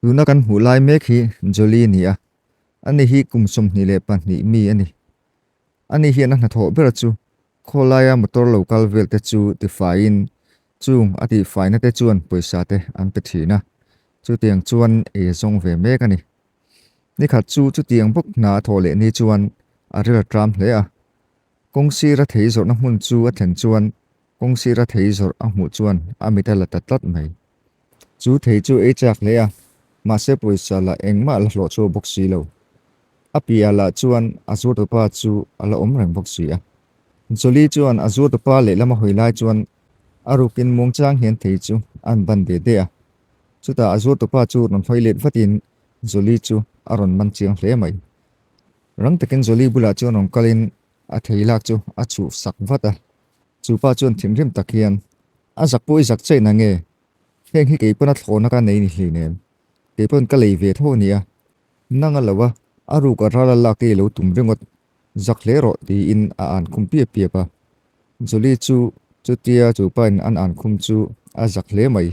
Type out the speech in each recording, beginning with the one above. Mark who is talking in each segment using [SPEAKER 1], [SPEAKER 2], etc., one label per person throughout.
[SPEAKER 1] tuna kan hmuh lai mek hi jolly ni a ani hi kumsom ni le pahnih mi ani hi na thaw ber chu Khawlai a motor local vel te chu ti fai in chung ati fai na te chuan poisa te an pe thina chu tiang chuan e zong ve mek ani ni khat chu tiang buk na thaw le ni chuan a rel tram hle a kong sira thei zor na hmun chu a thlen chuan kong sira thei zor a hmu chuan a mita la tatlat mai chu thei chu e chak hle a Mahse poisa la engma la hlo chu bok si lo apia la chuan azur to pa chu ala om reng bok si a jolly chuan azur to pa le lama hoilai chuan arukin mongchang hian thei chu an ban de a chuta azur to pa chu non hoilet fatin jolly chu aron man chiang hle mai rang takin jolly bula chu non kalin a theilak chu a chu sak vata chu pa chuan thimrim takhian a zak pui zak chei na nge heng hi ke pona thlona ka nei ni hli nen ke pon ka lei ve tho nia nanga lawa aru ka rala la ke lo tum ringot zak hle ro ti in a an khum pia pa jolly chu tia chu pan an khum chu a zak hle mai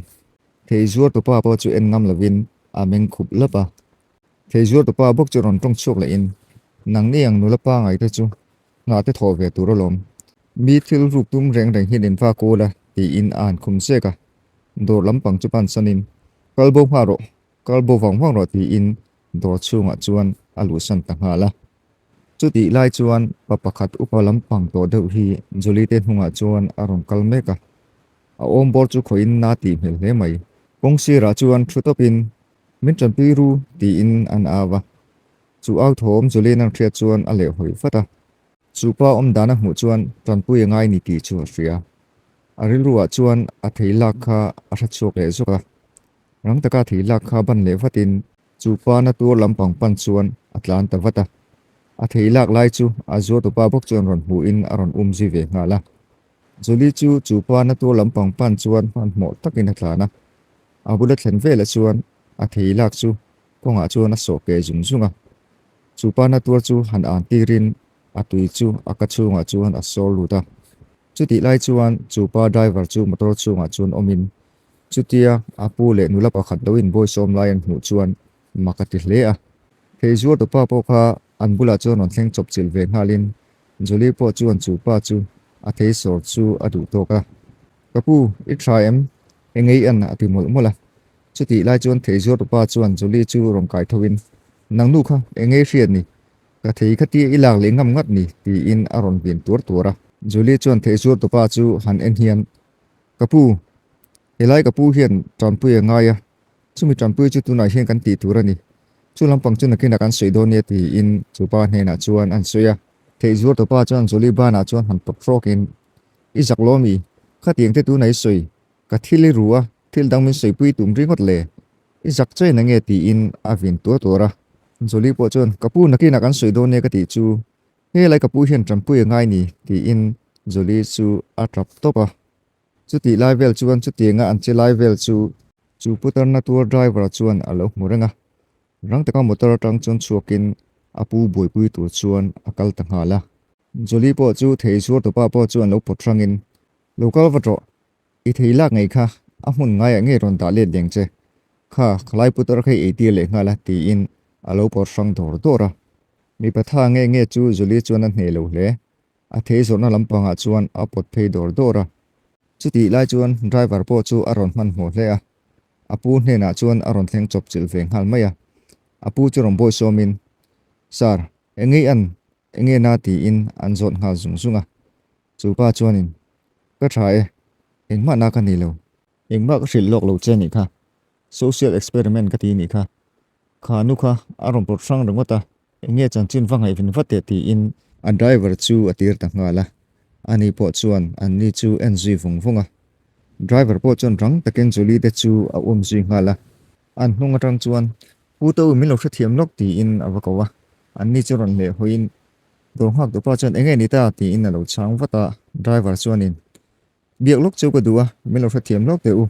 [SPEAKER 1] thei zuar to pa po chu en ngam lovin a meng khup lapa thei zuar to pa bok chu ron tong chok la in nang ni ang nu lapa ngai te chu nga te tho ve tu ro lom mi thil ruk tum reng reng hin in fa ko la ti in an khum se ka dor lampang chu pan sanin kalbo haro kalbo wang ro ti in dor chunga chuan alu san ta hala chu ti lai chuan papakhat upa lampang to deuh hi jolly te hnunga chuan aron kalmeka a om bor chu khoin na ti hmel hle mai kong sira chuan thutopin min ṭanpuitu ti in an awa chu au thom jolly nang thria chuan a le hoi fata chu pa om dana hmu chuan ṭanpui ngai ni ti chu hria a rilruwa chuan a theilak kha a tha chok le zoka rang taka theilak kha ban le fatin chu pa na tur lampang pan chuan atlan ta vata a theilak lai chu a zo to pa bok chuan ron hu in aron ji ve ngala jolly chu pa na tur lampang pan chuan han mo takin atlana a bulat thlen vela chuan a theilak chu konga chuan a so ke zunga chu pa na tur chu han an tirin a tui chu a ka chunga chuan a sol luta chu ti lai chuan chu pa driver chu motor chunga chuan omin chutia apu le nula pakhat loin boy som lai an hmu chuan makati hle a thei zuar to pa po kha an bula chuan on thleng chop chil ve ngalin jolly po chuan chu pa chu a thei sor chu a du to ka kapu I try em engei an ati mol mola chuti lai chuan thei zuar to pa chuan jolly chu rong kai thowin nang nu kha engei hriat ni ka thei khati ilak le ngam ngat ni ti in aron bin tur jolly chuan thei zuar to pa chu han en hian kapu helai kapu hian ṭanpui ngai a chumi ṭanpui chu tunai hian kan ti turani chu lampang chu nakina kan soidonia ti in chu pa hna chuan an soya thei zuar to pa chuan jolly bana chuan han pot frokin izak lomi khatiang te tu nai soi ka thili ruwa thil dang min soi pui tum ringot le izak chei na nge ti in avin tora jolly po chuan kapu nakina kan soidonia ka ti chu helai kapu hian ṭanpui ngai ni ti in jolly chu a trap topa chu ti lai vel chuan chu tianga an che lai vel chu putar na tour driver chuan alo murenga rang taka motor tang chuan chuakin apu boipui tur chuan akal ta ngala jolly po chu thei zuar to pa po chuan lo potrangin local vatro I theilak ngei kha a hmun ngai a nge ron da le deng che kha khlai putar khai eti le ngala ti in alo potrang dora mi patha nge chu jolly chuan an hnelo hle a thei zor na lampanga chuan a pot phei dora chuti lai chuan driver po chu aron man hmo hle a apu hna chuan aron thleng chop chil ve ngal mai a apu chu rom boy somin sar enge na ti in an zot ngal zunga chu pa chuanin ka thae engma na ka ni lo engma ka hril lok lo che ni kha social experiment ka ti ni kha khanu kha aron por sang rangota enge chanchin wangai vin vate ti in an driver chu atir ta ngala ani po chuan an ni chu enzi vungvunga driver po chuan rang taken jolly te chu a ji ngala an hnunga tang chuan puto min lo thiam nok ti in awakawa an ni chu ron le hoin dor hak to pa chuan enge ni ta ti in lo chang wata driver chuan in biak lok chu ka duwa min lo thiam nok te u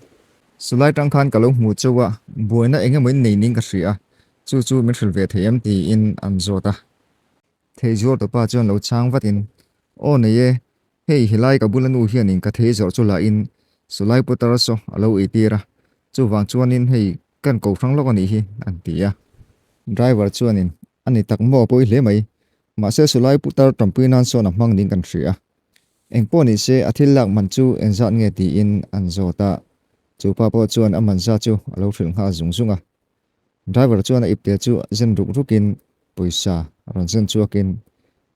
[SPEAKER 1] sulai tang khan kalong mu chuwa boina enge moi nei ning ka hria chu min thil ve thiam ti in an zota thei zuar to pa chuan lo chang watin o ne ye hei hilai ka bulanu hian in ka thei zor chu la in sulai putar so alo itira chu wang chuan in hei kan ko thang lo ani hi an tia driver chuanin ani takmo poi hle mai Mahse sulai putar ṭanpuinan sawn a hmang ning kan hria engpaw ni se a thil lak man chu engzat nge ti in an zawta chupa pawh chuan a manza chu a lo hrilh ngha zungzunga driver chuan a ipte chu zen ruk rukin poisa ron zen chuakin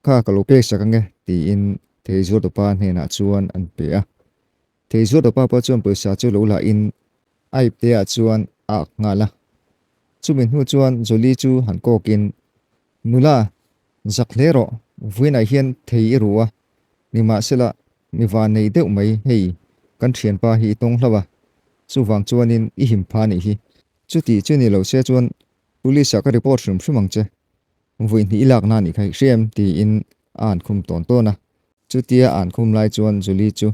[SPEAKER 1] kha ka lo pek sak nge ti in theizur topa hnena chuan an pe a theizur topa pawh chuan poisa chu lo la in a ipte a chuan a ngala chumin hu chuan zoli chu han kokin nula zaklero vuina hian thei ruwa ni Mahse la mi van nei deuh mai hei kan thian pa hi tong hlawa chu wang chuanin i him pha ni hi chuti chuni lo se chuan police ka report hrim hrimang che vuin hi ilak na ni khai hriam ti in an khum ton tona chutia an khum lai chuan zuli chu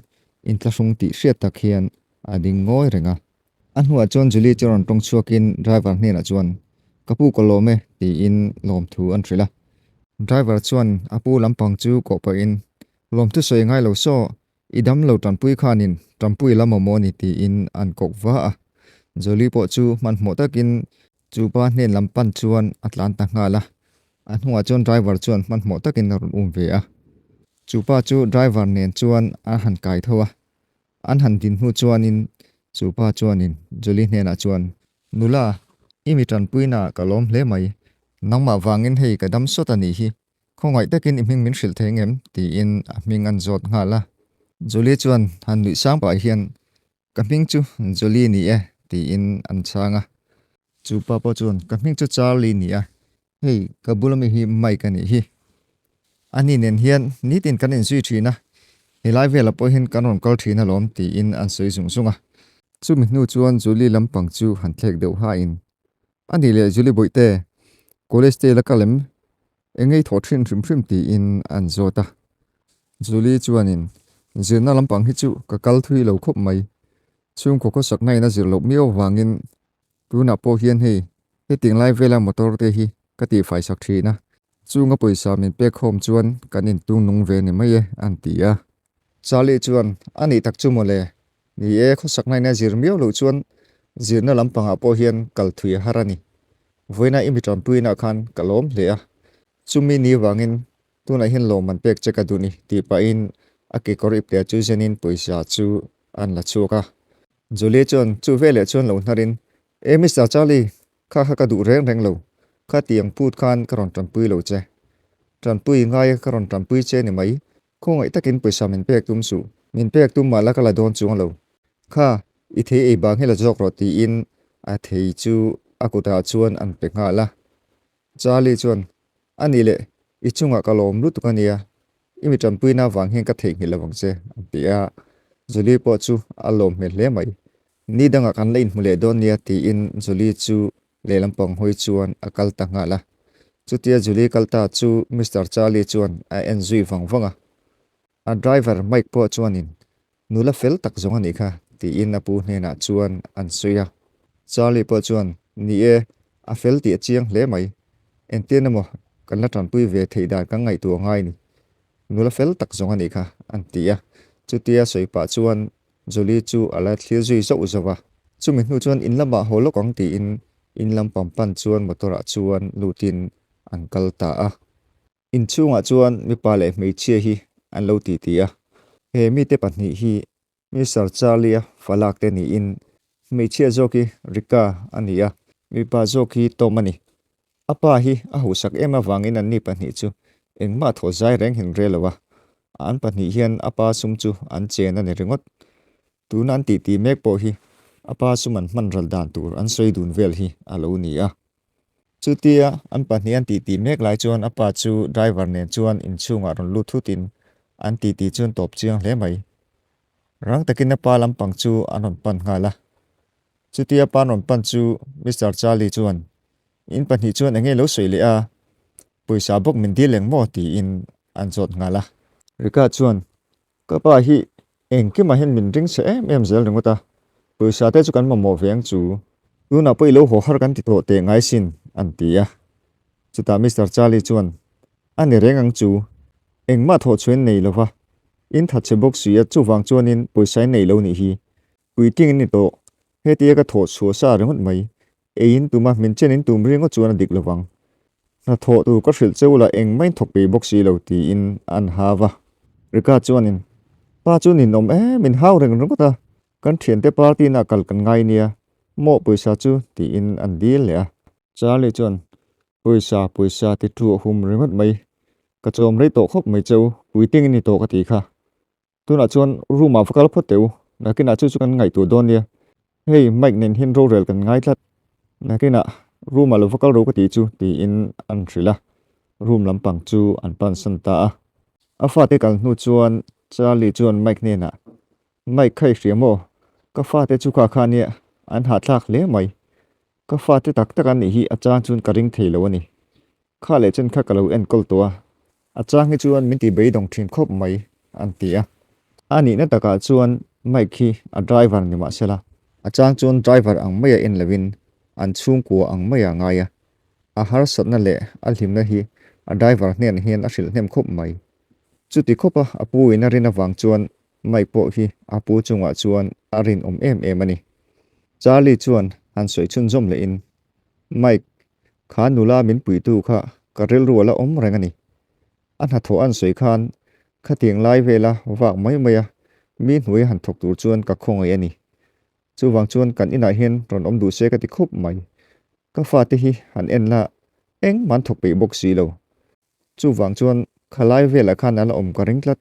[SPEAKER 1] in tla hrung ti hriat tak hian a ding ngoi renga an huwa chuan zuli chuan tong chuakin driver hnena chuan kapu kolome ti in lom thu an thrila driver chuan apu lampang chu ko pa in lom tu soi ngai lo so idam lo ṭanpui khanin ṭanpui lamamo ni ti in an kok wa a zoli po chu man hmo takin chu pa hnen lampan chuan atlan ta ngala an huwa chuan driver chuan man hmo takin run ve a chu pa chu driver nen chuan a han kai thowa an han din hu chuanin chu pa chuanin zoli hnena chuan nula imi ṭanpuina kalom hle mai nangma wangin hei kadam sot ani hi khongai takin imhing min hril thengem ti in a hming an zot ngala zoli chuan han lui sang pa hian ka hming chu zoli ni e ti in an changa chu pa po chuan ka hming chu Charlie ni a hei ka bulami hi mai ka ni hi ani nen hian nitin kan in zui thina helai vela po hin kan ron kal thina lom ti in an soi zung zunga chu mi hnu chuan zoli lampang chu han thlek deuh ha in ani le zoli boite college te la kalem engei tho thin hrim hrim ti in an zota zuli chuanin zirna lampang hi chu ka kal thui lo khop mai chung ko sak nai na zir lo mio wangin tuna po hian hei he tinglai vela motor te hi ka ti fai sak thina chunga poisa min pek hom chuan kanin tung nung ve ni mai an tia Charlie chuan ani tak chu mole ni e kho sak nai na zir mio lo chuan zirna lampanga po hian kal thui harani voina imi ṭanpuina khan kalom hle a chumi ni wangin tuna hin lo man pek cheka duni ti pa in ake korip te chu zenin poisa chu an la chuka zoli chuan chu vele chuan lo hnarin e Mr. Charlie kha kha ka du reng lo kha tiang put khan karon ṭanpui lo che ṭanpui ngai karon ṭanpui che ni mai khongai takin poisa min pek tum su min pek tum mala kala don chung lo kha i the e bang hela jok ro ti in a thei chu akuta chuan an pe nga la Charlie chuan ani le i chunga kalom lu tukania imi ṭanpuina wang hen ka thei ngila wang che tia zoli po chu alom me hle mai ni danga kan lein mule don nia ti in zoli chu le lampang hoi chuan akal ta nga la chutia zoli kalta chu Mr. Charlie chuan a enjoy wangwanga a driver Mike po chuanin nula fel tak zonga ni kha ti in apu hnena chuan an suya Charlie po chuan ni e a fel ti chiang hle mai entenamo kan la ṭanpui ve theida ka ngai tu ngai ni nula fel tak zonga ni kha an tia chutia soipa chuan zoli chu ala thlir zui zo zowa chumi hnu chuan in lama holo kong ti in lam pampan chuan motora chuan lutin an kalta a in chunga chuan mi pa le hmeichhia hi an lo ti tia he mi te pahnih hi Mr. Charlie falak te ni in hmeichhia zoki Rika ania mi pa zoki Tomani apa hi a husak ema wangin an ni pahnih chu engma tho zai reng hin hrelo an pahnih hian apa sum chu an chen ani ringot tunan ti mek po hi apa suman man ral dan tur an soi dun vel hi alo ni a chutia an pahnih an ti mek lai chuan apa chu driver nen chuan in chunga ron lu thutin an ti chuan top chiang hle mai rang takin apa lampang chu anon pan ngala chutia panon pan chu Mr. Charlie chuan in pahnih chuan engei lo soi le a poisa bok min dileng mo ti in an zot ngala Rika chuan ka pa hi engki ma hen min ring se em zel ringota poisa te chu kan mo veng chu tuna poi lo ho har kan ti to te ngai sin an tia chuta Mr. Charlie chuan ani rengang chu engma tho chuen nei lova in that che bok suya chu wang chuanin poisa nei lo ni hi puiting ni to he tia ka tho chu sa ringot mai in tuma min chen in tum ring ko chuan dik lawang na tho tu ko hril cheu la eng mai thok pi boxi lo ti in an hawa rika chuan in pa chu nin om min hau reng reng ko ta kan thian te party na kal kan ngai nia mo poisa chu ti in an dil le a charlie chuan poisa ti tu hum remat mai ka chom rei to khop mai cheu puiting ni to ka ti kha tuna chuan ruma fakal photeu na kina chu chu kan ngai tu don nia hei mic nen hin ro rel kan ngai tlat na kina ruma lo fakal ro ka ti chu ti in an thrila room lampang chu an pan san ta a fa te kal nu chuan charlie chuan mic ne na mic khai hriamo ka fa te chu kha kha nia an ha thlak le mai ka fa te tak tak an ni hi achang chun ka ring theilo ani kha le chen kha kalo en kol to achang hi chuan min ti bei dong thin khop mai an ti a ani na taka chuan mic hi a driver ni ma sela achang chuan driver ang mai in levin an chung ko ang mai ngaya a har sat na le a hlim na hi a driver hnen hian a hril hnem khop mai chuti khopa apu in a rin awang chuan mic po hi apu chunga chuan a rin em ani charlie chuan an soi chun zom le in mic kha nula min puitu kha karel ruala reng ani an ha tho an soi khan kha tiang lai vela wak mai mai mi hnui han thok tur chuan ka khong ai ani chu wang chuan kan ina hian ron du se ka ti khop mai ka fa te hi han en la eng man thok pe box si lo chu wang chuan khalai vela khan ala ka ring tlat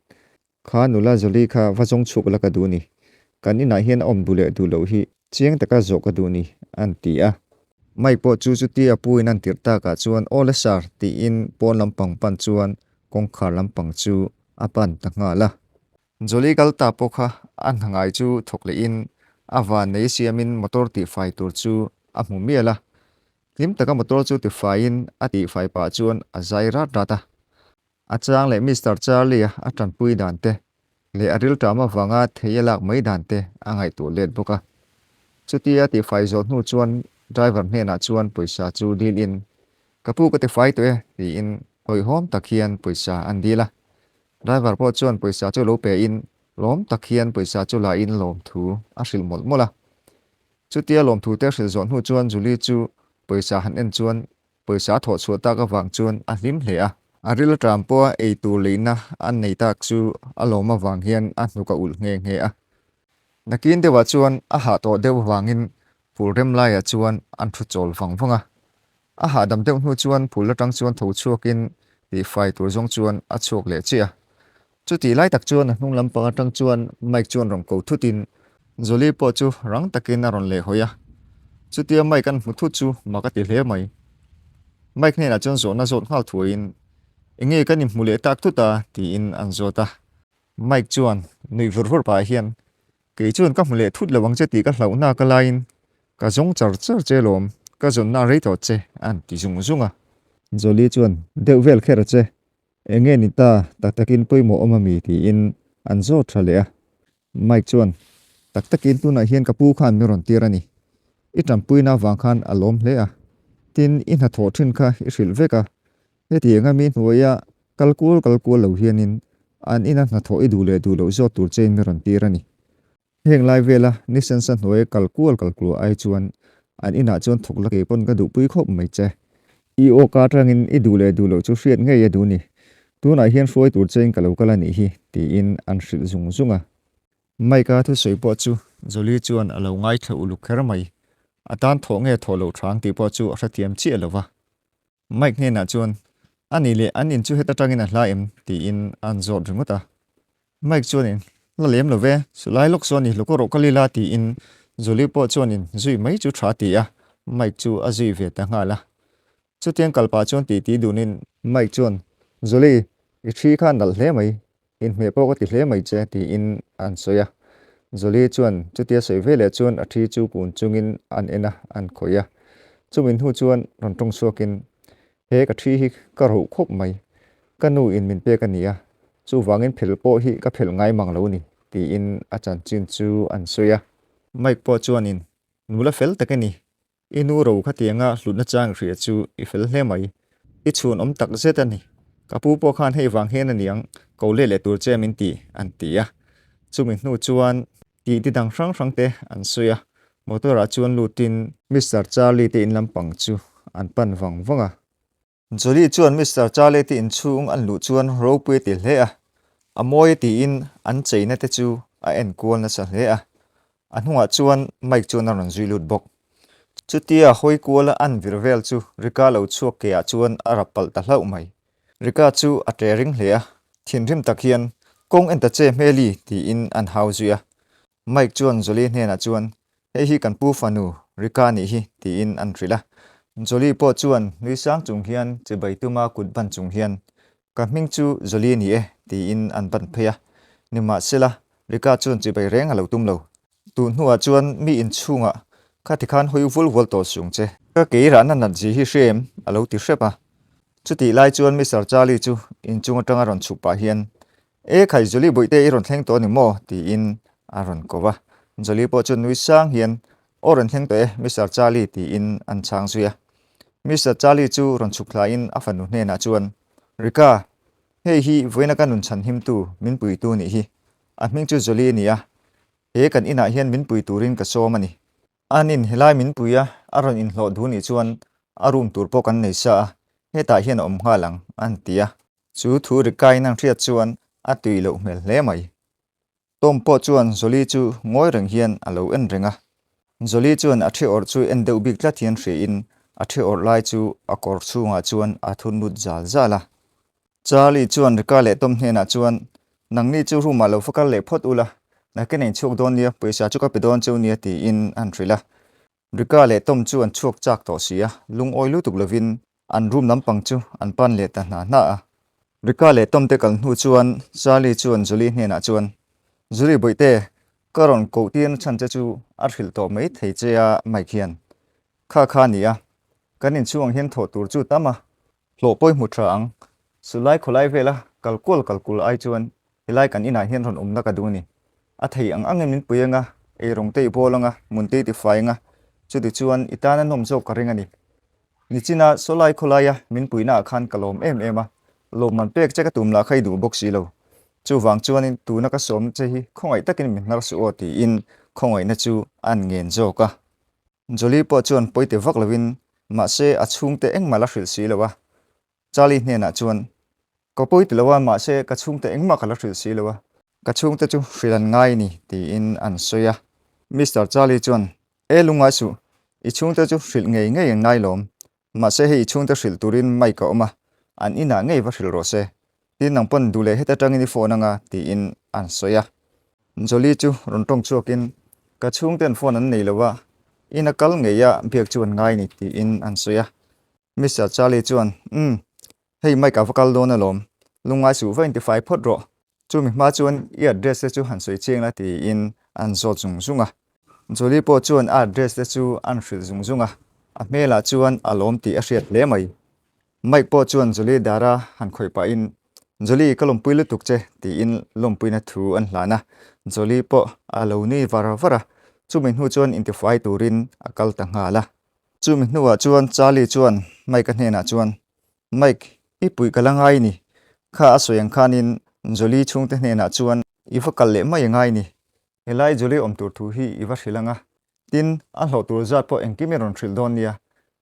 [SPEAKER 1] kha nula zoli kha wajong chuk la ka du ni kan ina hian bule du lo hi chiang taka zo ka du ni an ti a mai po chu chu ti apu in an tirta ka chuan all sar ti in pon lampang pan chuan kong khar lampang chu apan ta nga la zoli kal ta po kha an hangai chu thok le in awan nei siamin motor ti fai tur chu a mu mi la lim taka motor chu ti fai in a ti fai pa chuan a zai rat rata achang le Mr. Charlie a ṭanpui dan te le aril tama wanga theyalak mai dan te angai tu let boka chutia ti fai zot nu chuan driver hne na chuan poisa chu deal in kapu ka ti fai to ti in hoi hom takhian poisa an dila driver po chuan poisa chu lo pe in lom takhian poisa chu la in lom thu a hril mol mola chutia lom thu te hril zot nu chuan juli chu poisa han en chuan poisa tho chuata ka wang chuan a hlim hle a aril trampo ei tu leina an nei tak chu aloma wang hian a hnuka ul nge a nakin dewa chuan a ha to dew wangin pulrem lai a chuan an thu chol wangwanga a ha dam deuh hnu chuan phul atang chuan tho chuakin ti fai tur zong chuan a chuak le chia chu ti lai tak chuan hnung lampang atang chuan mic chuan rong ko thutin zoli po chu rang takin a ron le hoya chu tia mic kan hmu thu chu maka ti hle mai mic ne na chuan zo na zot hal thuin enge kan im mule tak tu ta ti in an zota mic chuan nui vur pa hian ke chuan ka mule thut lawang che ti ka hlau na ka lain ka zong char che lom ka zon na rei to che an ti zunga zoli chuan deuh vel khera che enge ni ta takin poimo omami ti in an zo thale a mic chuan takin tu na hian ka pu khan mi ron tirani i ṭanpuina wang khan alom hle a tin in ha tho thin kha i hril veka he ti nga mi hnuaya kalkul lo hianin an ina na tho i du lo zo tur chen mi ron tirani heng lai vela ni sen san hnuai kalkul ai chuan an ina chuan thok la ke pon ka du pui khop mai che I o ka tangin i du lo chu hriat nge ya du ni tu na hian hroi tur chen ka lo kala ni hi ti in an hril zunga mai ka thu soi po chu zoli chuan alo ngai thla uluk kher mai atan tho nge tho lo thang ti po chu a hra chi alowa mai hne na chuan ani le anin chu heta tangin a hlaim ti in an zot ringota mai chuanin la lem lo ve sulai lok zoni loko ro kalila ti in zoli po chuanin zui mai chu tha ti a mai chu a zui ve ta nga la chu tiang kalpa chuan ti dunin mai chuan zoli I thi khan dal hle mai in me po ko ti hle mai che ti in an soya zoli chuan chu tia soi ve le chuan a thi chu pun chungin an ena an khoya chumin hu chuan ron tong suakin he ka thi hi ka ro khop mai kanu in min pe ka nia chu wangin phel po hi ka phel ngai mang lo ni ti in a chan chin chu an soya mai po chuan in nula fel takani inu ro kha tianga hlutna chang ria chu I fel hle mai I chhun tak zetani kapu po khan hei wang hen aniang ko le tur che min ti an tia chumin hnu chuan ti dang rang te an soya motor a chuan lutin Mr. Charlie te in lampang chu an pan wang wanga Jolie chuan Mr. Charlie te in chung an lu chuan ropui ti hle a amoi ti in an cheina te chu a en kual na sa hle a an hunga chuan mic chuan an zui lut bok chutia hoi kuala an virvel chu rika lo chuak ke a chuan arapal ta hlau mai rika chu a tering hle a thinrim takhian kong en ta che meli ti in an hauzuya mic chuan Jolie hne na chuan hi kan pu Fanu rika ni hi ti in an thrila Jolie po chuan nui sang chung hian che bai tuma kut ban chung hian ka ming chu Jolie ni e ti in an ban phaya nima sela rika chuan che bai reng alo tum lo tu hnuwa chuan mi in chunga kha tikhan hoi vul vol to sung che ka ke ra na na ji hi shem alo ti hrepa chuti lai chuan Mr. Charlie chu in chunga tanga ron chupa hian e khai Jolie boite i ron thleng to ni mo ti in a ron kowa Jolie po chun nui sang hian o ron thleng to e Mr. Charlie ti in an chang suya Mr. Charlie chu ron chukla in a Fanu hne na chuan rika hei hi voina kan nun chan him tu min pui tu ni hi a hming chu Jolie ni a e kan ina hian min pui turin ka som ani anin helai min puya aron in hlo du ni chuan arum tur po kan nei sa heta hian om nga lang an tia chu thu rikai nang thiat chuan a tui lo mel hle mai tom po chuan Jolie chu ngoi reng hian alo en renga Jolie chuan a thi or chu en deuh bik tla thian hre in a thi or lai chu a kor chunga chuan a thun lut zal zala Charlie chuan rika le tom hne na chuan nangni chu ruma lo fakal le phot ula na ke nei chuk don nia paisa chu ka pedon chu nia ti in an thrila rika le tom chu an chuak chak to sia lung oi lu tuk lovin an room lampang chu an pan le ta na na a rika le tom te kal hnu chuan Charlie chuan Jolie hne na chuan Jolie boite karon ko tien chan che chu a hril to mai thei che a mai khian kha nia kanin chuang hian tho tur chu tama hlo poi mu tha ang sulai khawlai vela kalkul ai chuan hilai kan ina hian ron umna ka du ni a thei ang min puyenga e rong te bolanga munte ti fainga chu ti chuan itana nom zo ka ringa ni nichina solai khawlaia min puina khan kalom ema lo man pek che ka tumla khai du boxi lo chu wang chuan in tuna ka som che hi khongai takin min nar su oti in khongai na chu an ngen zo ka Jolie po chuan poite vak lovin Mahse a chung te engmala hril si lowa Charlie hne na chuan ko poite lowa Mahse ka chung te engma khala hril si lowa ka chung te chu hrilan ngai ni ti in an soya Mr. Charlie chuan e lunga su I chung te chu hril ngei ngai lom Mahse he I chung te hril turin mai ka oma an ina ngei va hril ro se tin nang pon dule heta tangini phone anga ti in an soya Jolie chu ron tong chuakin ka chung ten phone an nei lowa ina kal ngeya biak chuan ngai ni ti in an soya Mr. Charlie chuan hei mai ka vakal don alom lungai su 25 phot ro chu mi ma chuan I address te chu han soi cheng la ti in an zo chung zunga Jolie po chuan address te chu an hril zunga a mela chuan alom ti a hriat le mai Mike po chuan Jolie dara han khoi pa in Jolie kalom puilu tukche ti in lompuina thu an hlana Jolie po alo ni vara chu min hu chuan intifai turin akal ta ngala chu min huwa chuan Charlie chuan Mike hne na chuan Mike I pui kalangai ni kha asoyang khanin Jolie chung te hne na chuan I fakal le mai ngai ni helai Jolie om tur thu hi I va hrilanga tin an hlo tur zat po engkimi ron thril don nia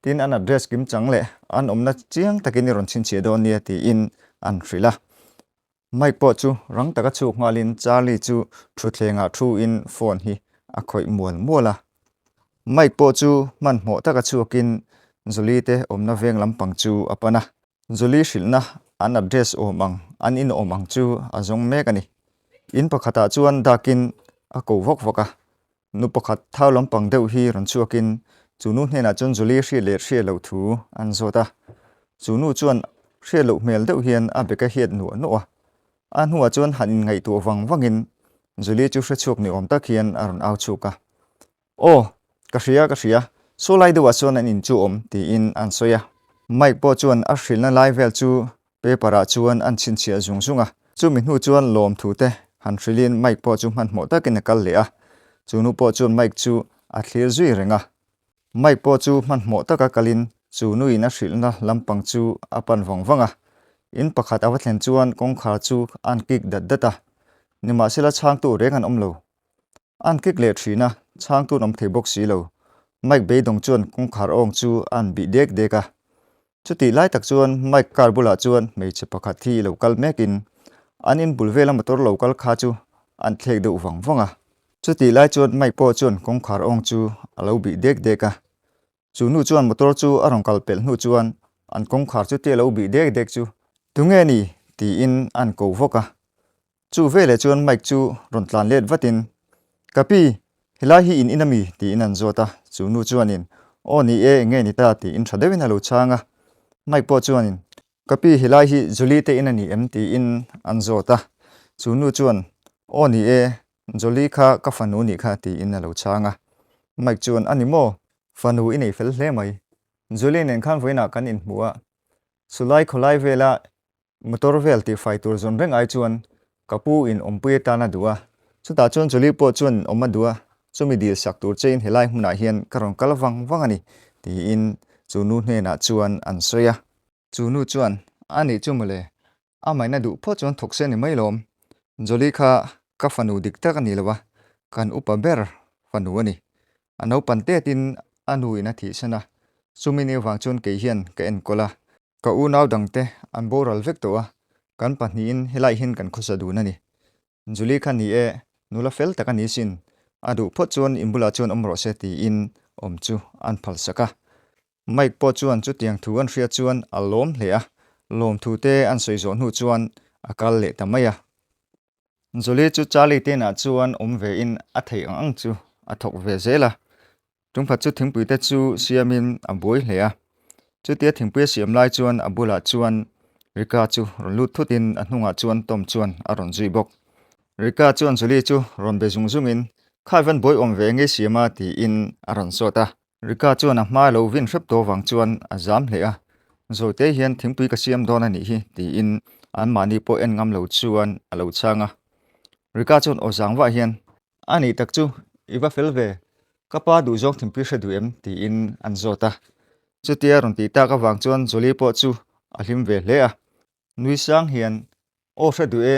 [SPEAKER 1] tin an address kim changle an omna chiang takin ron chin che don nia ti in an thrila Mike po chu rang taka chu ngalin Charlie chu thutlenga thu in phone hi a khoi muala Mike po chu man mo taka chuakin Jolie te omna veng lampang chu apana Jolie hrilna an address omang an in omang chu azong mek ani in pakhata chuan dakin a ko vok voka nu pakhat thau lampang deuh hi ron chuakin chunu hne na chun Jolie hrelo thu an zota chunu chuan hrelo mel deuh hian a beka hiat nu a an huwa chuan hanin ngai tu wangin Jolie chu hre chuak ni om tak hian aron au chuka ka hria so lai dewa chuan an in chu om ti in an soya Mike po chuan a hrilna lai vel chu pepara chuan an chin chia zunga chu mi hnu chuan lom thu te han hrilin Mike po chu man mo takin kal le a chunu po chuan Mike chu a thlir zui renga Mike po chu man mo taka kalin chunu in a hrilna lampang chu apan wangwanga in pakhat awatlen chuan kongkhar chu an kik data nima sela chang tu reng an omlo an kik le thina chang tu nom thei bok si lo mike be dong chuan kong khar ong chu an bi dek deka chuti lai tak chuan mike kar bula chuan mei che pakhat thi local mekin anin bulvela motor local kha chu an thlek do wang wanga chuti lai chuan mike po chuan kong khar ong chu alo bi dek deka chu nu chuan motor chu arong kal pel nu chuan an kong khar chu te lo bi dek dek chu tunge ni ti in an ko voka chu vele chuan mike chu ron tlan let vatin kapi hilai hi in inami ti in an zota chu nu chuanin oni e nge ni ta ti in thadewin alo changa mike po chuanin kapi hilai hi juli te in ani em ti in an zota chu nu chuan oni e joli kha ka fanu ni kha ti in alo changa mike chuan ani mo fanu in ei fel hle mai juli nen khan voina kan in hmuwa sulai khawlai vela motor vel ti fai tur zon reng ai chuan kapu in ompui ta na duwa chuta chuan juli po chuan oma duwa chumi dil sak tur chain helai hmuna hian karong kalwang wangani ti in chunu hne na chuan an soya chunu chuan ani chumule amaina du pho chuan thokse ni mailom joli kha ka fanu dik tak ani lawa kan upa ber fanu ani ano pante tin anu ina thi sana chumini wang chuan ke hian ka en kola ka u naw dangte an boral vek to a kan pahni in helai hin kan khosa du nani juli khan ni e nula fel taka ni sin adu pho chuan imbula chuan omro se ti in omchu an phal saka mike po chuan chu tiang thu an hria chuan alom hle a lom thu te an soi zo nu chuan akal le tamaya juli chu chali te na chuan omve in a thei ang chu a thok ve zela tungpha chu thingpui te chu siamin aboi hle a chu tia thingpui siam lai chuan abula chuan rika chu ron lut thutin a hnunga chuan tom chuan a ron zui bok rika chuan juli chu ron be zung zungin khaivan boi om ve nge siama ti in a ron sota rika chuan a hma lo vin hrep to wang chuan a zam hle a zo te hian thingpui ka siam don ani hi ti in an mani po en ngam lo chuan a lo changa rika chuan o zangwa hian ani tak chu iwa felve kapa du jok thingpui hredu em ti in an zota chutia ron ti ta ka wang chuan joli po chu a hlim ve hle a nui sang hian o hredu e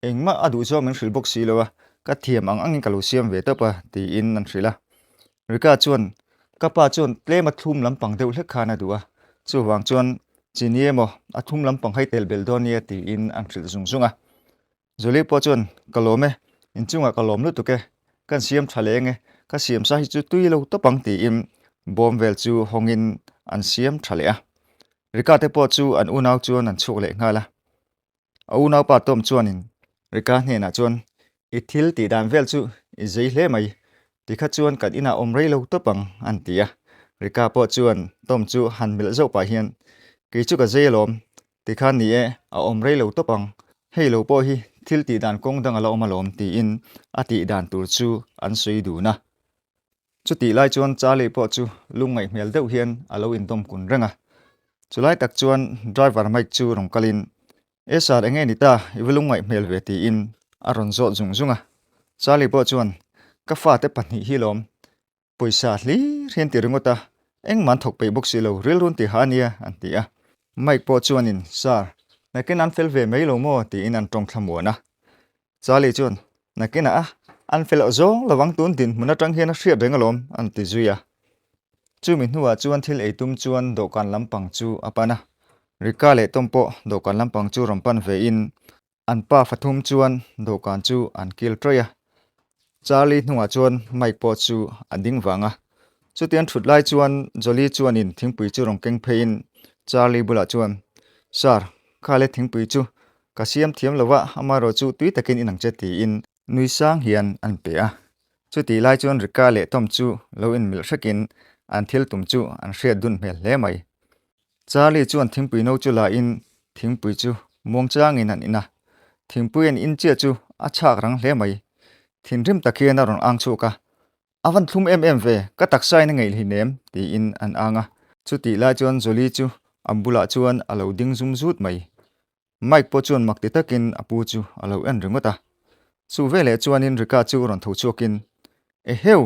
[SPEAKER 1] engma adu zo men hril bok si lowa ka thiam ang kalu siam ve topa ti in an hrila rika chuan kapa chuan tlema thum lampang deuh hlek khana duwa chu wang chuan chiniemo a thum lampang hai tel bel donia ti in an hril zung zunga joli po chuan kalome in chunga kalom lu tuke kan siam thalenge ka siam sa hi chu tuilo topang ti in bom vel chu hongin an siam thale a rika te po chu an unaw chuan an chuk le ngala a unaw pa tom chuanin rika hne na chuan I thil ti dan vel chu I zei hle mai tikha chuan kan ina om rei lo topang an tia rika po chuan tom chu han mil zo pa hian ke chu ka zelom tikha ni e a om rei lo topang hei lo po hi thil ti dan kong dang ala om alom ti in ati dan tur chu an sui du na chu ti lai chuan chali po chu lungai hmel deuh hian alo in tom kun renga chulai tak chuan driver mic chu rong kalin esar enge ni ta iwilungai hmel ve ti in aron zo zung zunga chali po chuan ka fa te pahnih hi lom poisa hli rian ti ringota engman thok pe box lo ril run ti hania an ti a mic po chuan in sar nakin an fel ve mai lo mo ti in an tong thlamona chali chuan nakina a an fel zong lawang tun din muna tang hian a hriat rengalom an ti zuya chumi hnuwa chuan thil eitum chuan dokan lampang chu apana rika le tompo dokan lampang chu rompan ve in an pa fathum chuan dokan chu an kil troya Charlie hnunga chuan mic po chu ading wanga chutian thutlai chuan joli chuan in thingpui chu rong keng phein Charlie bula chuan sar khale thingpui chu kasiam thiam lawa amaro chu tui takin inang cheti in nui sang hian an pe a chuti lai chuan rika le tom chu lo in mil hrekin an thil tum chu an hriat dun hmel hle mai Charlie chuan thingpui no chu la in thingpui chu mong chang in an ina thingpui an in che chu a chak rang hle mai thinrim takhian a ron ang chuka avan thlum em ve ka taksai na ngei hi nem ti in an anga chuti lai chuan joli chu ambula chuan alo ding zum zut mai mic po chuan makti takin apu chu alo en ringota chu vele chuan in rika chu ron tho chukin e heu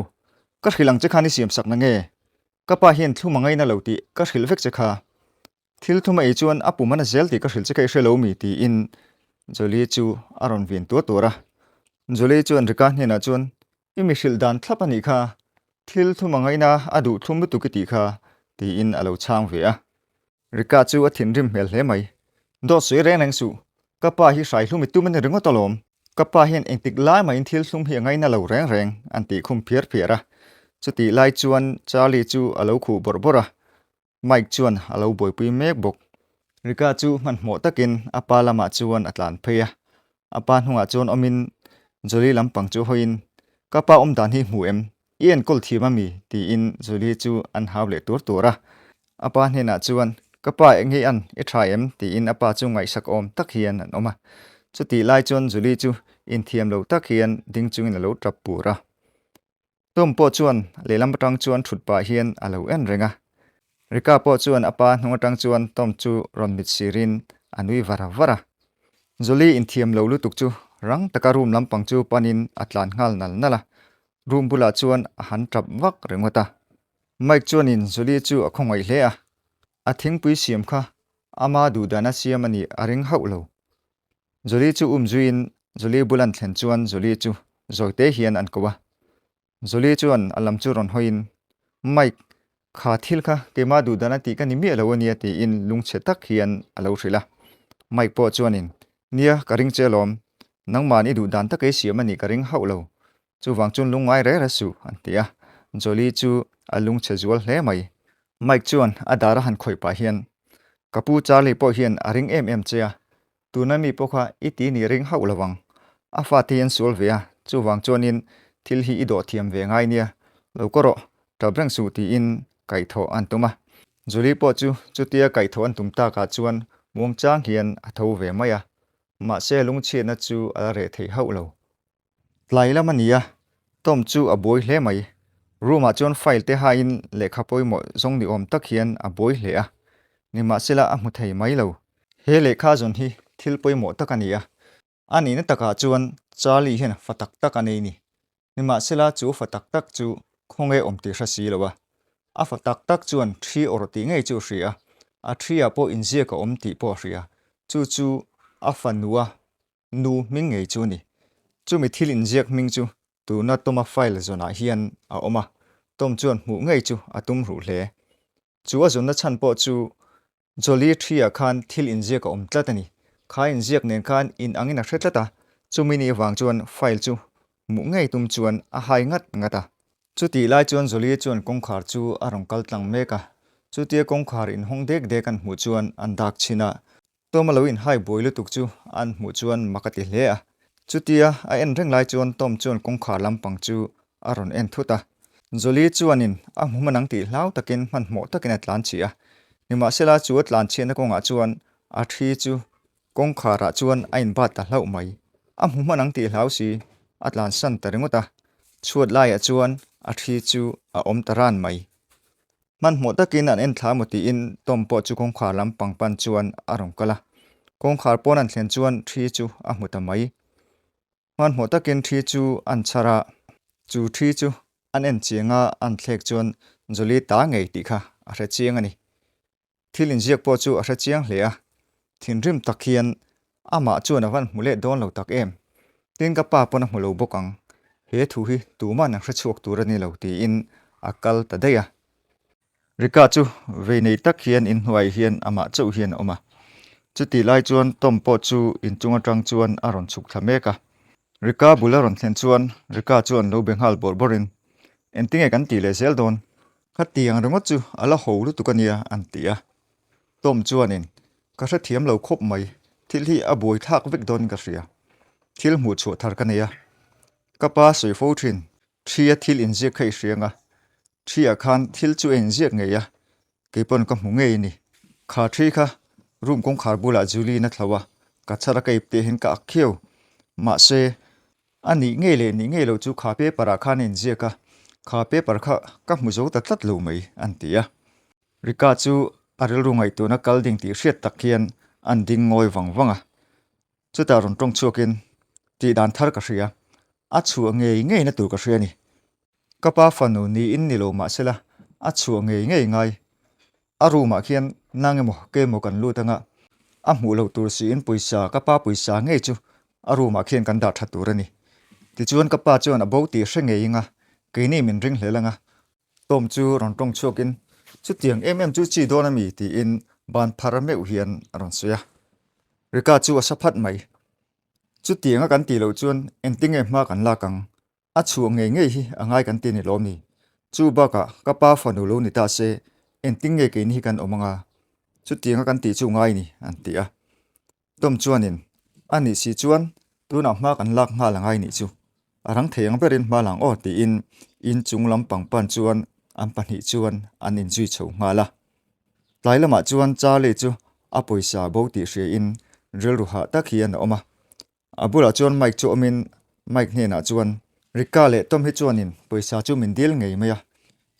[SPEAKER 1] ka hrilang che khani siam sak na nge ka pa hian thlumangai na loti ka hril vek che kha thil thuma e chuan apu mana zel ti ka hril che kai hrelo mi ti in joli chu aron vin tu tora joli chuan rika hne na chuan imi hril dan thlap ani kha thil thu mangaina adu thum tu ki ti kha ti in alo chang ve a rika chu a thin rim hmel hle mai do sui reng nang su kapa hi sai hlumi tu man ringo tolom kapa hian engtik lai mai thil hlum hi ngai na lo reng an ti khum phiar phiara chuti lai chuan charlie chu alo khu bor bora mike chuan alo boi pui mek bok rika chu man mo takin apa lama chuan atlan pheya apa hnunga chuan omin joli lampang chu hoin kapa dan hi mu em ien kol thima mi ti in joli chu an hawle tur tura apa hena chuan kapa engi an e thai em ti in apa chu ngai sak om tak hian an oma chuti lai chuan joli chu in thiam lo tak hian ding chung in lo trap pura tom po chuan lelam tang chuan thut pa hian alo en renga rika po chuan apa hnunga tang chuan tom chu ron mit sirin anui vara vara joli in thiam lo lu tuk chu rang taka room lampang chu panin atlan ngal nal nala room bula chuan a han trap vak rengota mike chuan in joli chu a khongai hle a thingpui siam kha ama du dana siam ani aring haulo joli chu umjuin joli bulan thlen chuan joli chu zoite hian an kowa joli chuan alam chu ron hoin mike kha thil kha kema du dana ti ka ni mi alawani ti in lungche tak hian alo hrila mike po chuan in nia karing chelom nangmani du dan takai siam ani karing haulo chu wang chun lungai re rasu antia joli chu alung chezual hle mai mike chuan adara han khoi pa hian kapu charlie po hian aring em chea tunami pokha iti ni ring haulawang afa tian solvea chu wang chonin thil hi ido thiam ve ngai nia lokoro tabrang su ti in kai tho antuma joli po chutia kai tho an tum ta ka chuan muang chang hian a tho ve maya Mahse lung chi na chu a re thei haulo tlai lamania tom chu a boi hle mai ruma chon file te ha in lekha poimo zong ni om tak hian a boi hle a ni Mahsela a mu thei mai lo he lekha zon hi thil poimo takania ani na taka chuan charlie hian fatak tak ani ni Mahsela chu fatak tak chu khonge om ti hra si lowa a fatak tak chuan 3 or ti ngei chu hria a 3 a po inzia ka om ti po hria chu a fanua nu ming ngei chu ni chu mi thil inziak ming chu tu na toma file zona hian a oma tom chuan mu ngei chu atum ru hle chu a zona chan po chu joli thria khan thil inziak ka om tlatani kha inziak nen khan in angina hretlata chu mini wang chuan file chu mu ngei tum chuan a hai ngat ngata chu ti lai chuan joli chuan kongkhar chu arong kal tlang meka chu tia kongkhar in hongdek de kan mu chuan an dak china tomalo in hai boilu tuk chu an mu chuan makati hle a chutia a en reng lai chuan tom chuan kongkhar lampang chu aron en thuta joli chuanin a hmumanang ti hlau takin man mo takin atlan chia ni Mahsela chu atlan china konga chuan a thi chu kongkhara chuan a in bat ta hlau mai a hmumanang ti hlau si atlan san taringota chuat lai a chuan a thi chu a om taran mai man mo takin an en thla moti in tom po chu kongkhar lampang pan chuan arong kala kongkhar pon an thlen chuan thi chu a hmuta mai man mo takin thi chu an chara chu thi chu an en chinga an thlek chuan joli ta ngei ti kha a hre chiang ani thil inziak po chu a hre chiang hle a thin rim takhian ama chuan awan mule don lo tak em tin ka pa pon a hmulo bokang he thu hi tu ma na hre chuak tur ani lo ti in akal ta deya rika chu ve nei tak hian in huai hian ama chau hian oma chuti lai chuan tom po chu in chunga tang chuan aron chuk thameka rika bularon thlen chuan rika chuan lo benghal borborin entinge kan ti le zel don khatiang rongot chu ala holu tukania antia tom chuanin ka hra thiam lo khop mai thil hi a boi thak vek don ka ria thil mu chu thar kania kapa soi fo thin thia thil inje khai hrianga thia khan thil chu enje ngeya keipon ka mu ngei ni kha thri kha room kong khar bula juli na thlawa ka chara kai te hin ka akheu Mahse ani ngei le ni ngei lo chu kha pe para khan enje ka kha pe par kha ka mu zo ta tlat lo mai antia rika chu aril rungai tu na kal ding ti hriat takhian an ding ngoi wangwanga chuta ron tong chuakin ti dan thar ka hria a chu ngei na tur ka hria ni kapa Fanu ni in ni lo Mahsela a chu ngei ngai aruma khian nangemo kemo kan lutanga a hmu lo tur si in puisa kapa puisa ngei chu aruma khian kan da thaturani ti chuan ka pa chuan a bo ti hreng ei nga ke ni min ring hlelang a tom chu ron tong chuakin chu tiang chu chi dona mi ti in ban phar meu hian ron suya rika chu a saphat mai chu tianga kan ti lo chuan enting e ma kan la kang a chu nge hi angai kan ti ni lom ni chu ba ka pa Fanu lo ni ta se enting nge ke ni kan omanga chu tianga kan ti chu ngai ni an ti a tom chuanin ani si chuan tuna ma kan lak nga langai ni chu arang theyang berin ma lang o ti in chung lampang pan chuan an pahnih chuan an in zui chho nga la tlailama chuan cha le chu a poisa bo ti hria in rel ru ha tak hi an oma abula chuan mic chu omin mic hne na chuan rika le tom hi chuanin poisa chu min dil ngei maya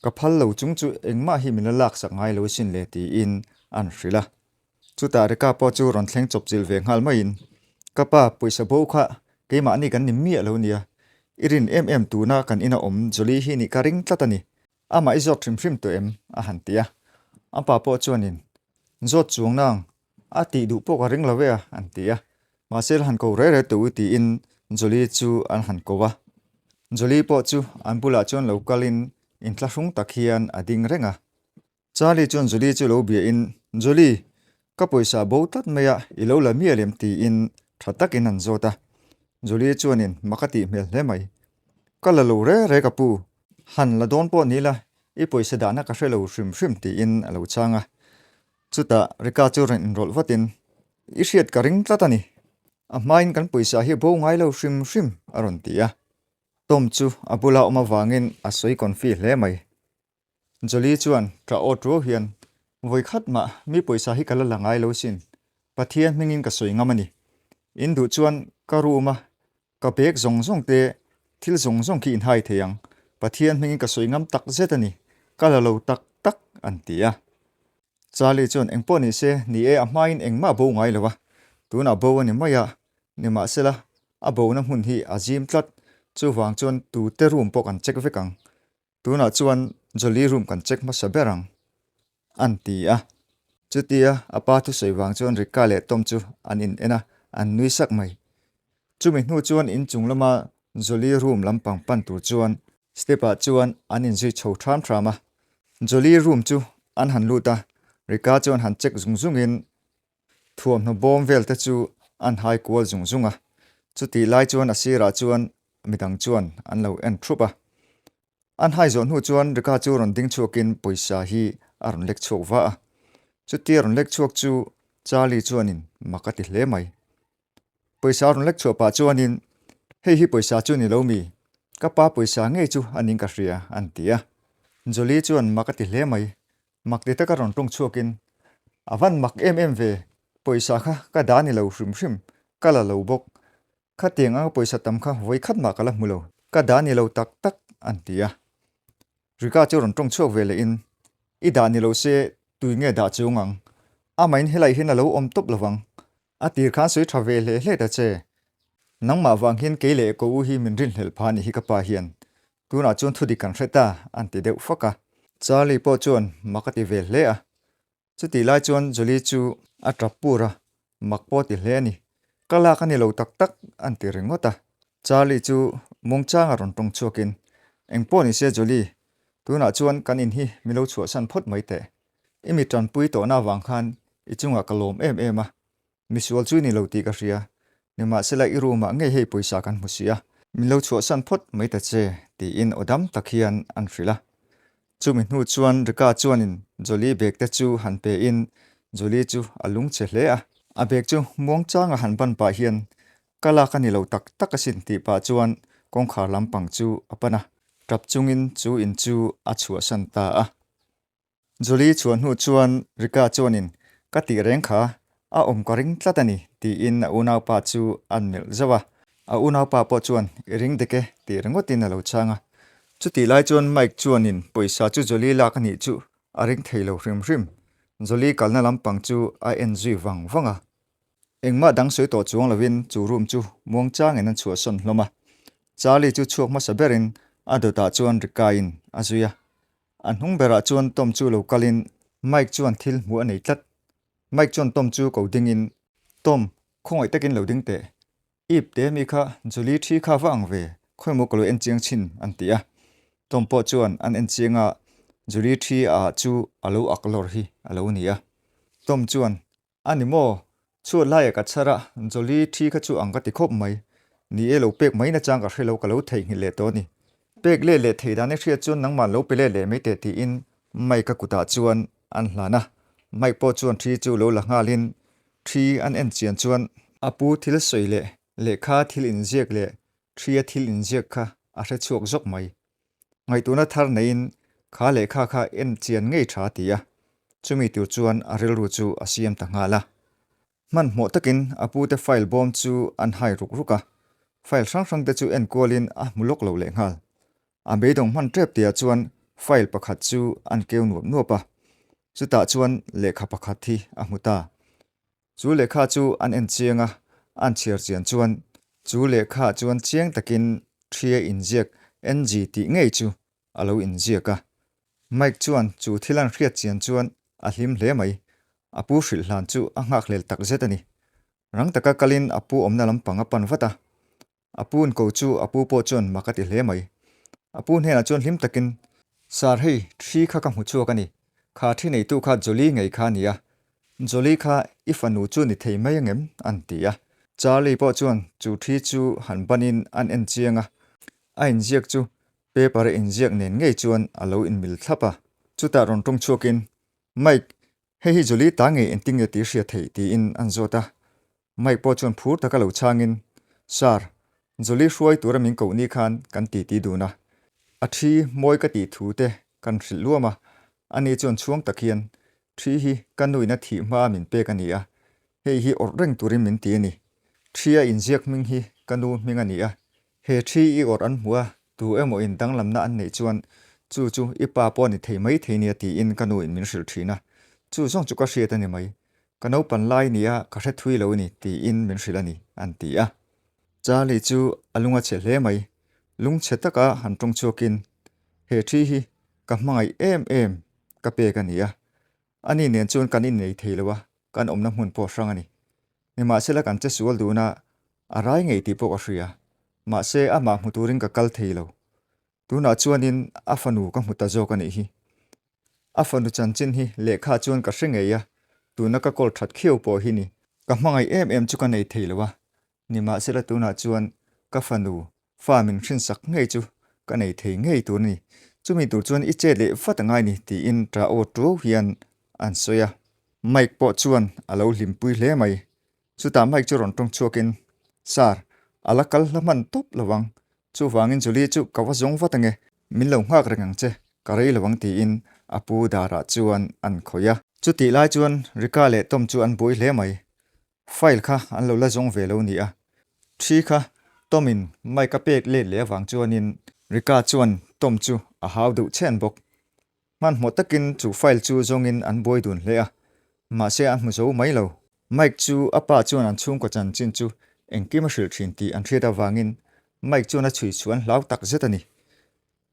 [SPEAKER 1] ka phal lo chung chu engma hi min lak sak ngai lo sin le ti in an hrila chu ta rika po chu ron thleng chop chil ve ngal mai in kapa poisa bo kha keima ni kan nim mi alo nia irin tu na kan ina om joli hi ni karing tlatani ama izot trim to a hantia apa po chuanin zot chuang nang ati du po ka ring lawe antia Mahse han ko re tu ti in joli chu an han ko wa joli po chu an bula chuan lokalin in tla hrung takhian ading renga chali chuan joli chu lo bia in joli ka poisa bo tat meya ilo la mi alem ti in thatak in an zota joli chuanin makati mel hle mai kala lo re ka pu han la don po ni la I poisa dana ka hrelo hrim ti in alo changa chuta rika chu ren enroll vatin I hriat ka ring tlatani a hmain kan poisa hi bo ngai lo hrim aron tia tom chu abula oma wangin a soi konfi hle mai joli chuan tra o tro hian voi khat ma mi poisa hi kala langai lo sin pathian mingin ka soi ngamani in du chuan ka ruma ka bek zong te thil zong ki in hai theyang pathian mingin ka soi ngam tak zetani kala lo tak antia chali chuan engpo ni se ni e a hmain engma bo ngai lowa tuna bo ani maya ni Mahse la a bo na hun hi azim tlat chu wang chuan tu te room pok an check vekang tuna chuan joli room kan check ma saberang antia chutia apa tu sei wang chuan rika le tom chu an in ena an nui sak mai chumi hnu chuan in chunglama joli room lampang pan tu chuan stepa chuan an in zui chho thama joli room chu an han luta rika chuan han check zungin thuam no bom vel te chu an hai kual zunga chuti lai chuan asira chuan midang chuan an lo en thupa an hai zon hu chuan rika chu ron ding chuakin poisa hi aron lek chho wa chuti ron lek chuak chu chali chuanin makati hle mai poisa ron lek chho pa chuanin hi poisa chu ni lo mi ka pa poisa nge chu aning ka hria antia joli chuan makati hle mai makte ta ka ron tong chuakin avan mak ve poisa kha ka dani lo hrim kala lo bok kha tenga poisa tam kha voi khat ma kala mulo ka dani lo tak antia rika chu ron tong chuak vele in I dani lo se tuinge da chungang amain helai hin lo om top lawang atir khan sui travel hle ta che nangma wang hin keile ko u hi min rin hel phani hi ka pa hian tuna chun thudi kan hreta anti deuh faka chali po chuan makati vel hle a chuti lai chuan joli chu atrapura makpo ti hle ni kala kani lo tak anti ringota chali chu mongchang aron tong chuakin engpo ni se joli tuna chuan kanin hi milo chua san phot mai te imi ṭanpuitu na wang khan ichunga kalom a misual chu ni lo ti ka hria ni Mahse la I ruma nge hei poisa kan musia milo chua san phot mai ta che ti in odam takhian an hrila chumi hnu chuan rika chuanin joli bek te chu han pe in joli chu alung che hle a bek chu mongchang a han ban pa hian kala kani lo tak asin ti pa chuan kongkhar lampang chu apana trap chungin chu in chu a chua san ta a joli chuan hnu chuan rika chuanin ka ti reng kha a om ka ring tlatani ti in a unau pa chu an mel zawa a unau pa po chuan ring deke ti rengotin a lo changa chuti lai chuan mic chuanin poisa chu joli la ka ni chu a ring theilo hrim joli kalna lampang chu a enji wanga engma dang soi to chuang lovin chu room chu mongchang en an chua son hloma chali chu chuak ma saberin adota chuan rikain azuya an hung bera chuan tom chu lo kalin mic chuan thil mu anei tlat mic chuan tom chu ko dingin tom khongoi takin lo ding te ip te mi kha joli thi kha wang ve khoi mo kalo en chiang chin an tia tompo chuan an en chianga juri thi a chu alo aklor hi alo nia tom chuan animo chu lai ka chara joli thi kha chu anga ti khop mai ni elo pek mai na chang ka hrelo kalo thei hi le to ni pek le thei da ne thria chuan nang ma lo pele le me te ti in mai ka kuta chuan an hlana mai po chuan thi chu lo la ngalin thi an en chian chuan apu thil soile le kha thil in jiak le thria thil in jiak kha a hre chuak zok mai ngai tuna thar nein kha le kha en chian ngei tha tia chumi tur chuan a rel ru chu asiam ta ngala man mo takin apu te file bom chu an hai ruk ruka file sang te chu en kolin a mulok lo le ngal a beidong man trep tia chuan file pakhat chu an keu nuam nuapa chuta chuan lekha pakhat thi a muta chu lekha chu an en chianga an chiar chian chuan chu lekha chuan chiang takin thria injek ng ti ngei chu alo injeka mike chuan chu thilan hriat chian chuan a hlim hle mai apu hril hlan chu a ngak hlel tak zetani rang taka kalin apu omna lampanga panwata apun ko chu apu po chuan makati hle mai apun hena chuan hlim takin sar hei thri kha ka mu chu kani kha thi nei tu kha joli ngei kha nia joli kha ifanu chu ni thei mai ngem an tia charlie po chuan chu thi chu han banin an en chianga a injek chu paper injek nen ngei chuan alo in mil thlapa chuta ron tong chuakin mike hei joli ta nge enting ti hria thei ti in an zota mike po chuan phur taka lo changin sar joli hruai turamin ko ni khan kan ti duna a thi moi ka ti thu te kan hril luama ani chuan chuang takhian thi hi kanuina thi ma min pe kania hei hi or reng turin min ti ni thria injek ming hi kanu ming ania he thi I or an hua tu emo in dang lamna an nei chuan chu ipa po ni thei mai thei nia ti in kanu in min hril thina chu zong chu ka hriat ani mai kano pan lai nia ka hre thui lo ni ti in min hrilani an ti a Charlie chu alunga che hle mai lung chetaka han tong chokin he thi hi ka hmangai em ka pe ka nia ani nen chun kan in nei theilowa kan omna hmun po hrang ani ni ma sela kan che sual duna arai ngei ti po ka hria ma se ama hmuturin ka kal theilo tuna chuanin afanu ka hmuta zo ka nei hi afanu chanchin hi lekha chuan ka hrengeya tuna ka kol that khiu po hi ni ka hmangai em chu ka nei theilowa ni ma sela tuna chuan ka fanu famin hrin sak ngei chu ka nei thei ngei tu ni chumi tur chuan I che le fatangai ni ti in tra o tro hian an soya mike po chuan alo limpui hle mai chuta mike chu ron tong chuakin sar alakal laman top lawang chu wangin juli chu kawa zong watange min lo ngak rengang che karei lawang ti in apu dara chuan an khoya chuti lai chuan rikale tom chu an boi hle mai file kha an lo la zong ve lo ni a thi kha tomin mai ka pek le wang chuanin rika chuan tom chu a how du chen bok man mo takin chu file chu zongin an boi dun hle a ma se an mu zo mai lo mike chu apa chuan an chung ko chan chin chu engkim hril thin ti an thriata wangin mike chuan a chui chuan hlau tak zetani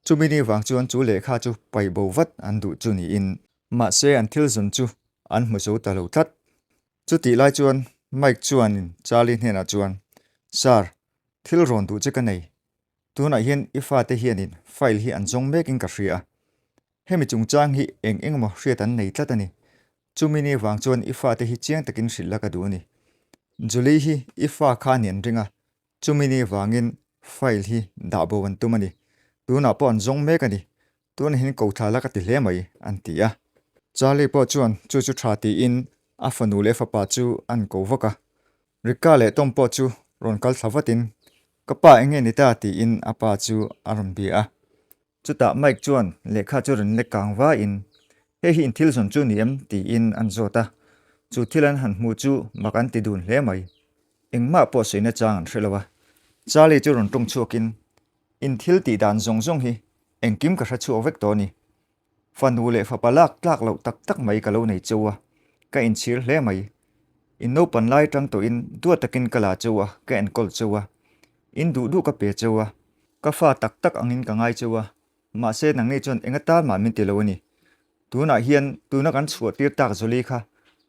[SPEAKER 1] chumini wang chuan chu lekha chu pai bo wat an du chu ni in ma se an thil zun chu an mu zo ta lo that chu ti lai chuan mike chuan in Charlie hena chuan sar thil ron du che ka nei tuna hian ifa te hianin file hi an zong mekin ka hria hemi chung chang hi eng mo hriat an nei tlatani chumini wang chuan ifa te hi chiang takin hrilla ka du ni juli hi ifa kha nian ringa chumini wangin file hi da bo wan tumani tuna po an zong mek ani tun hin ko thala ka ti hle mai an tia Charlie po chuan chu tha ti in afanu le fa pa chu an ko waka rikale tom po chu ron kal thawatin kapa enge ni ta ti in apa chu aram bi a chuta mike chuan lekha chu ren le kangwa in he hi in thil zon chu niam ti in an zota chu thilan han mu chu makan ti dun hle mai engma po seina chang an hrelowa Charlie chu ron tong chuakin in thil ti dan zong hi engkim ka hra chu ovek to ni Fanu le fa palak tlak lo tak mai ka lo nei chuwa ka in chir hle mai in no pan lai tang to in du takin kala chuwa ka en kol chuwa in du ka pe chuwa ka fa tak angin ka ngai chuwa ma se nang ni chon engata ma min ti lo ni tuna hian tuna kan chuat tir tak zoli kha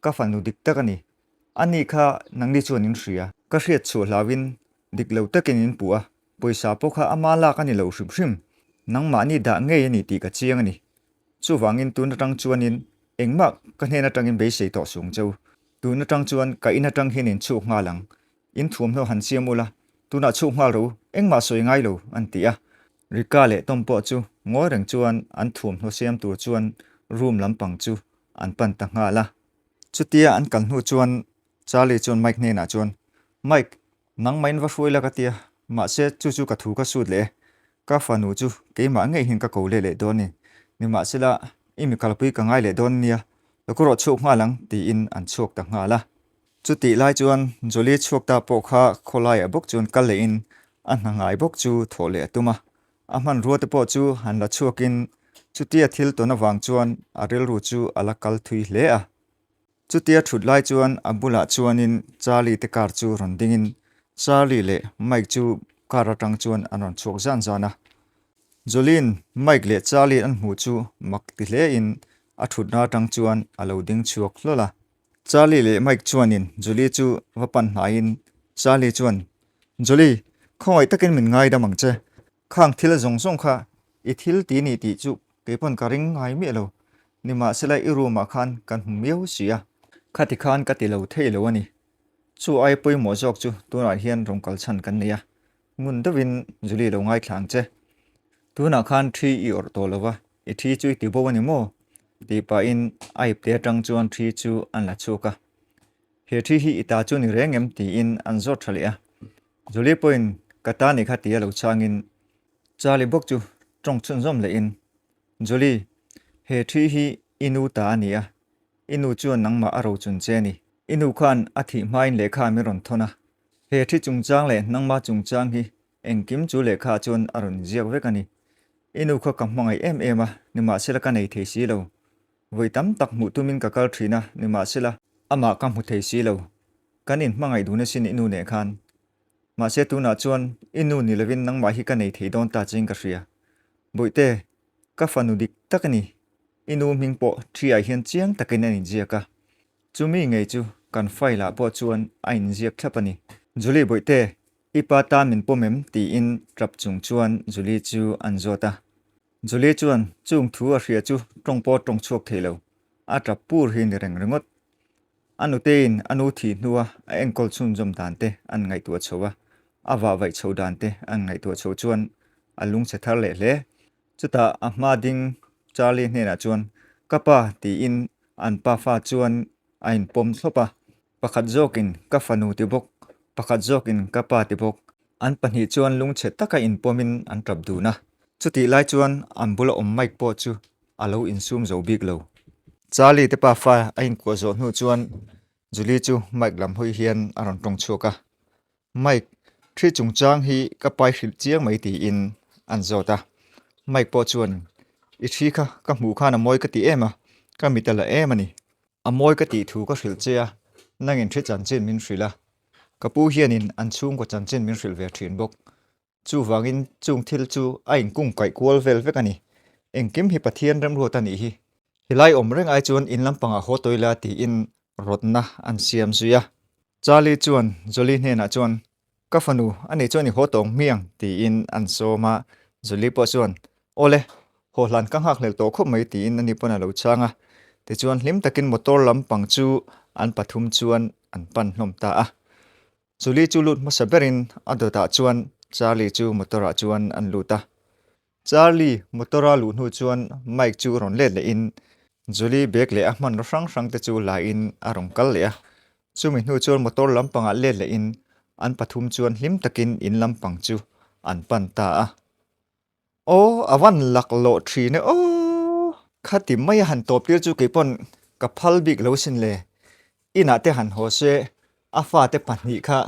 [SPEAKER 1] ka fanu dik takani ani kha nang ni chon in hria ka hriat chu hlawin dik lo takin in puwa poisa po kha amala ka ni lo hrim nang ma ni da nge ni ti ka chiang ani chu wangin tun atang chuanin engma ka hne na tangin be sei to sung chau tun atang chuan ka in atang hin in chu nga lang in thum no han siamula tuna chu nga ro engma soi ngai lo an tia rikale tompo chu ngoi reng chuan an thum no siam tur chuan room lampang chu an pan ta nga la chutia an kal hnu chuan Charlie chuan Mike ne na chuan Mike nang main va hruai la ka tia Mahse chu ka thu ka sut le ka Fanu chu keima ngei hin ka ko le don ni Mahse la imi kalpui ka ngai le don nia lokoro chuk nga lang ti in an chuk ta nga la chuti lai chuan joli chuk ta po kha Khawlai a bok chuan kal le in an ngai bok chu thole atuma a man ro te po chu han la chukin chutia thil to na wang chuan a rel ru chu ala kal thui le a chutia thut lai chuan abula chuanin Charlie te kar chu rondingin Charlie le Mike chu karatang chuan anon chuk zan zana Jolin Mike le Charlie an mu chu mak ti hle in a thut na tang chuan a loading chuak hlola Charlie le Mike chuanin Joli chu wapan hnain Charlie chuan Joli khoi takin min ngai da mangche khang thil zong zong kha I thil ti ni ti chu kepon ka ring ngai mi lo ni ma selai I ru ma khan kan miau sia khati khan ka ti lo thei lo ani chu ai poi mo jok chu tuna hian rong kal chan kan nia mun da win Joli lo ngai thlang che tuna khan 3 I or to lova I thi chu ti bo ani mo ti pa in ai te tang chuan 3 chu an la chu ka he thi hi ita chu ni reng em ti in an zot thalia Joli point kata ni kha ti lo changin Charlie bok chu trong chun zom le in Joli he thi hi inu ta ania inu chuan nangma aro chun che ni inu khan athi main le kha mi ron thona he thi chung chang le nangma chung chang hi engkim chu le kha chuan aron ziak vekani inu kha kam mangai em a ni ma sela ka nei thei si lo voi tam tak mu tumin ka kal thina ni ma sela ama kam hu thei si lo kanin mangai du na sin inu ne khan ma se tu na chuan inu ni levin nang ma hi ka nei thei don ta ching ka ria boite ka Fanu dik takani inu mingpo thi ai hian chiang takin ani jiaka chumi ngei chu kan faila po chuan ain jiak thlapani Joli boite ipa ta min pomem ti in trap chung chuan Joli chu anjota Joli chuan chung thu a hria chu tongpo tong chuak thelo a trap pur hin reng rengot anu tein anu thi nuwa a engkol chun jom dan te an ngai tu chowa awa vai chho dan te an ngai tu chho chuan alung che thar le le chuta a ma ding Charlie ne na chuan kapa ti in an pa fa chuan ain pom thlopa pakhat jokin ka Fanu ti bok pakhat jokin kapa ti bok an pani chuan lung che taka in pomin an trap du na chuti lai chuan an bula om Mike po chu alo in sum zo big lo Charlie te pa fa ain ko zo nu chuan Joli chu Mike lam hoi hian aron tong chuka Mike thi chung chang hi ka pai hril chiang mai ti in an zota Mike po chuan I thi kha ka mu kha na moi ka ti ema ka mitala emani a moi ka ti thu ka hril chea nangin thi chan chen min hrila ka pu hianin an chung ko chan chen min hril ve thin bok chu wangin chung thil chu ain kung kai kual vel vekani engkim hi pathian ram ro ta ni hi hilai om reng ai chuan in lampanga ho toila ti in rotna an siam zuya Charlie chuan Joli ne na chuan ka Fanu ani chuan I ho tong miang ti in an soma Joli po chuan ole ho hlan ka hak lel to khop mai ti in ani pona lo changa ti chuan hlim takin motor lampang chu an pathum chuan an pan hlom ta a Joli chu lut ma saberin adota chuan Charlie chu motora chuan an luta Charlie motora lu nu chuan Mike chu ron le in Joli bek le ahman rang rang te chu la in arong kal le a chumi nu chuan motor lampanga le in an pathum chuan hlim takin in lampang chu an pan ta a o awan lak lo thi ne o khati mai han top tir chu kepon ka phal big lo sin le ina te han ho se afa te pani kha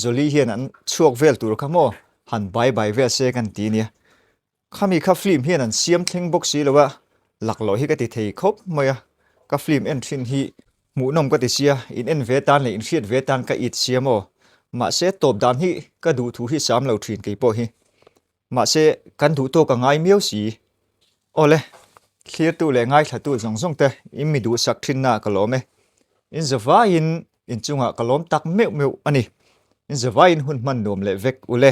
[SPEAKER 1] Joli hian an chuak vel tur kha mo han bai ve se kan ti nia khami kha film hian an siam thleng box si lowa laklo hi ka ti thei khop moya ka film en thin hi mu nom ka ti sia in en ve tan le in hriat ve tan ka it siamo Mahse top dan hi ka du thu hi sam lo thin ke po hi Mahse kan du to ka ngai miau si ole clear tu le ngai thatu zong zong te imi du sak thin na ka lo me in zawa in chunga kalom tak meu ani in zawa in hun man nom le vek ule